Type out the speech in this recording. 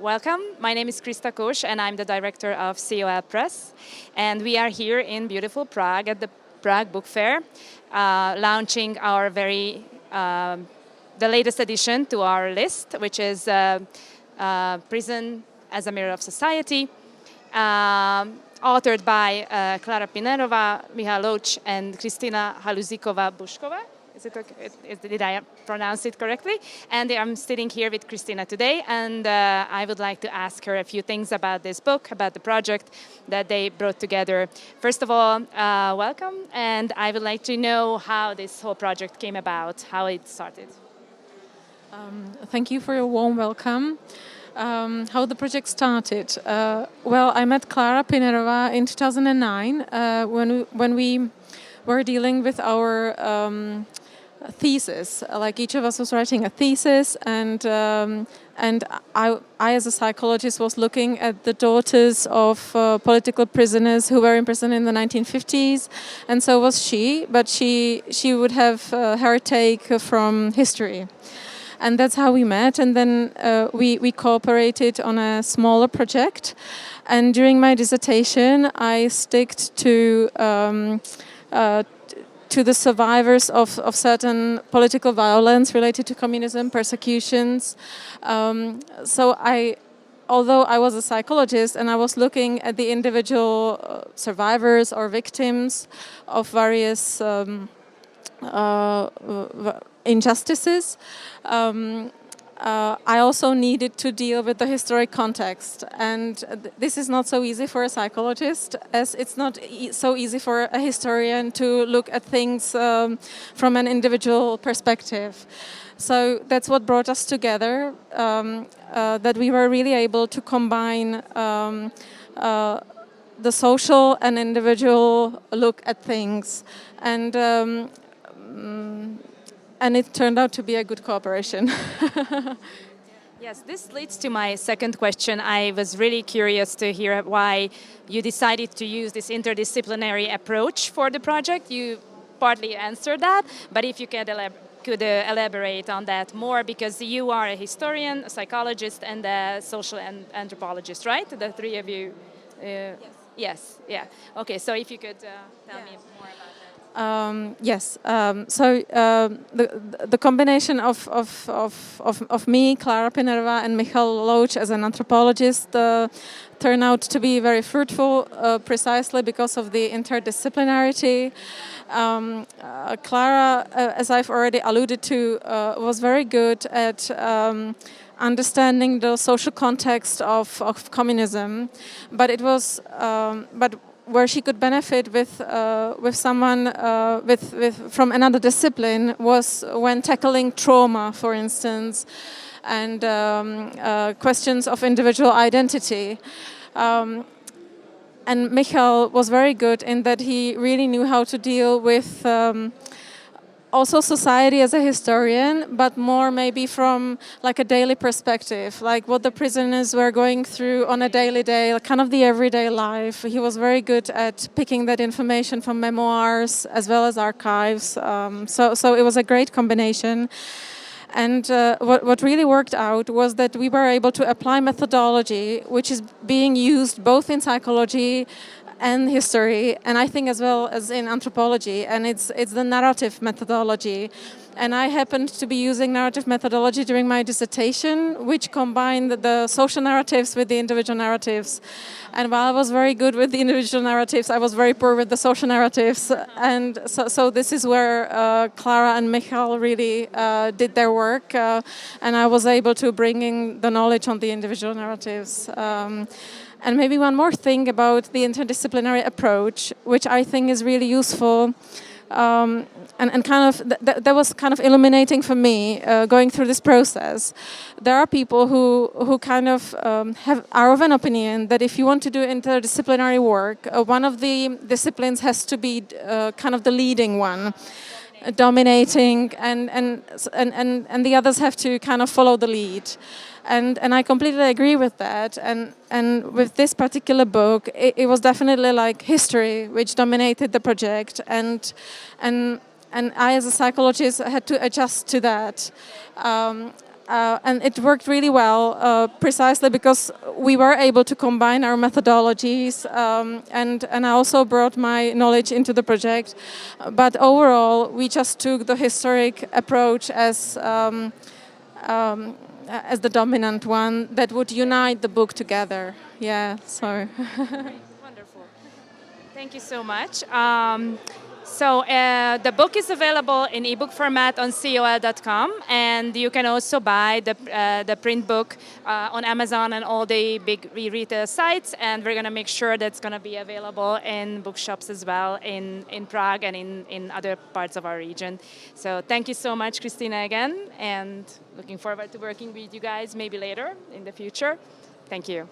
Welcome. My name is Krisztina and I'm the director of CEEOLPress. And we are here in beautiful Prague at the Prague Book Fair, launching our the latest addition to our list, which is Prison as a Mirror of Society, authored by Klára Pinerová, Michal, Louč, and Krisztina Haluzíková, Bušková. Is it okay? Did I pronounce it correctly? And I'm sitting here with Krisztina today, and I would like to ask her a few things about this book, about the project that they brought together. First of all, welcome, and I would like to know how this whole project came about, how it started. Thank you for your warm welcome. How the project started? Well, I met Klára Pinerová in 2009 when we were dealing with our thesis. Like each of us was writing a thesis, and I as a psychologist was looking at the daughters of political prisoners who were in prison in the 1950s, and so was she. But she would have her take from history. And that's how we met, and then we cooperated on a smaller project. And during my dissertation, I sticked to the survivors of certain political violence related to communism, persecutions. Although I was a psychologist and I was looking at the individual survivors or victims of various injustices, I also needed to deal with the historic context, and this is not so easy for a psychologist, as it's not so easy for a historian to look at things from an individual perspective. So that's what brought us together, that we were really able to combine the social and individual look at things, and it turned out to be a good cooperation. Yes, this leads to my second question. I was really curious to hear why you decided to use this interdisciplinary approach for the project. You partly answered that, but if you could elaborate on that more, because you are a historian, a psychologist, and a social anthropologist, right? The three of you. Yes. Yeah. Okay. So if you could tell me more about that. Yes. So the combination of me, Klára Pinerová, and Michal Louč as an anthropologist turned out to be very fruitful, precisely because of the interdisciplinarity. Klára, as I've already alluded to, was very good at understanding the social context of communism, but it was where she could benefit with someone from another discipline was when tackling trauma, for instance, and questions of individual identity. And Michal was very good in that he really knew how to deal with also society as a historian, but more maybe from like a daily perspective, like what the prisoners were going through on a daily day, kind of the everyday life. He was very good at picking that information from memoirs as well as archives. So it was a great combination. And what really worked out was that we were able to apply methodology, which is being used both in psychology and history, and I think as well as in anthropology, and it's the narrative methodology. And I happened to be using narrative methodology during my dissertation, which combined the social narratives with the individual narratives. And while I was very good with the individual narratives, I was very poor with the social narratives. And so this is where Klára and Michal really did their work, and I was able to bring in the knowledge on the individual narratives. And maybe one more thing about the interdisciplinary approach, which I think is really useful, and kind of that was kind of illuminating for me going through this process. There are people who kind of are of an opinion that if you want to do interdisciplinary work, one of the disciplines has to be kind of the leading one, dominating, and the others have to kind of follow the lead. And I completely agree with that. And with this particular book, it was definitely like history which dominated the project, and I as a psychologist had to adjust to that. And it worked really well, precisely because we were able to combine our methodologies, and I also brought my knowledge into the project. But overall, we just took the historic approach as the dominant one that would unite the book together. Yeah, so. Wonderful. Thank you so much. So the book is available in ebook format on CEOL.com, and you can also buy the print book on Amazon and all the big retail sites. And we're going to make sure that's going to be available in bookshops as well in Prague and in other parts of our region. So thank you so much, Kristýna, again, and looking forward to working with you guys maybe later in the future. Thank you.